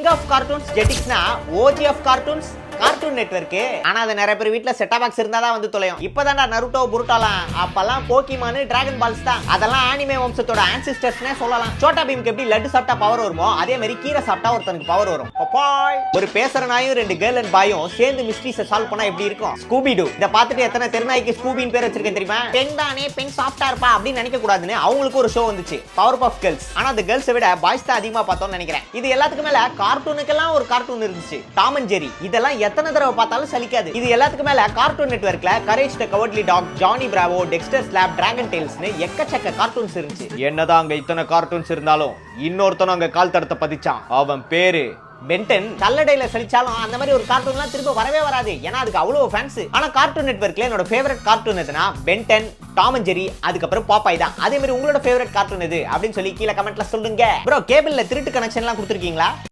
King of cartoons ஜெட்டிக்ஸ்னா OG of cartoons cartoon network. ஆனா அது நிறைய பேர் வீட்ல செட் பாக்ஸ் இருந்தாதான் வந்து தொலையும். இப்பதான்டா நருட்டோ புருட்டோலாம், அப்பெல்லாம் போக்கிமான் டிராகன் பால்ஸ் தான். அதெல்லாம் ஆனிமே வம்சத்தோட ஆன்சிஸ்டர்ஸ்னே சொல்லலாம். சோட்டா பீம்க்கு எப்படி லட்டு சாப்பிட்டா பவர் வருமோ அதே மாதிரி கீரை சாப்பிட்டா ஒருத்தனுக்கு பவர் வரும். ஒரு பேசுற நாயும் ரெண்டு கேர்ள் அண்ட் பாயும் சேர்ந்து மிஸ்ட்ரிஸை சால்வ் பண்ணா எப்படி இருக்கும்? Scooby two. இத பார்த்துட்டு எத்தனை தெருநாய்க்கு ஸ்கூபின் பேர் வச்சிருக்கேன் தெரியுமா? பெண் தானே, பெண் சாஃப்டா இருப்பா அப்படின்னு நினைக்க கூடாதுன்னு அவங்களுக்கு ஒரு ஷோ வந்துச்சு, பவர் பஃப் கேர்ள்ஸ். ஆனா அந்த கேர்ள்ஸை விட பாய்ஸ் தான் அதிகமா பார்த்தோம்னு நினைக்கிறேன். இது எல்லாத்துக்கும் மேல கார்ட்டூனுக்கெல்லாம் ஒரு கார்ட்டூன் இருந்துச்சு, டாம் அண்ட் ஜெரி. இதெல்லாம் எத்தனை தடவை பார்த்தாலும் சலிக்காது. இது எல்லாத்துக்கும் மேல கார்ட்டூன் நெட்வொர்க்ல Courage the Cowardly Dog, Johnny Bravo, Dexter's Lab, Dragon டெய்ல்ஸ்னு எக்கச்சக்க கார்ட்டூன்ஸ் இருந்துச்சு. என்னதான் அங்க இத்தனை கார்ட்டூன்ஸ் இருந்தாலும் இன்னொருத்தனும் அங்க கால் தடத்தை பதிச்சான். அவன் பேரு பென்டன். கல்லடையில சலிச்சாலும் அந்த மாதிரி ஒரு கார்ட்டூன்லாம் திரும்ப வரவே வராது, ஏன்னா அதுக்கு அவ்வளவு ஃபேன்ஸ். ஆனா கார்ட்டூன் நெட்வொர்க்ல என்னோட ஃபேவரட் கார்ட்டூன் எதுனா பென்டன், டாம் அண்ட் ஜெரி, அதுக்கப்புறம் பாப்பாய் தான். அதே மாதிரி உங்களோட ஃபேவரட் கார்ட்டூன் எது அப்படின்னு சொல்லி கீழே கமெண்ட்ல சொல்லுங்க. ப்ரோ, கேபிள்ல திருட்டு கனெக்ஷன்லாம் கொடுத்துருக்கீங்களா?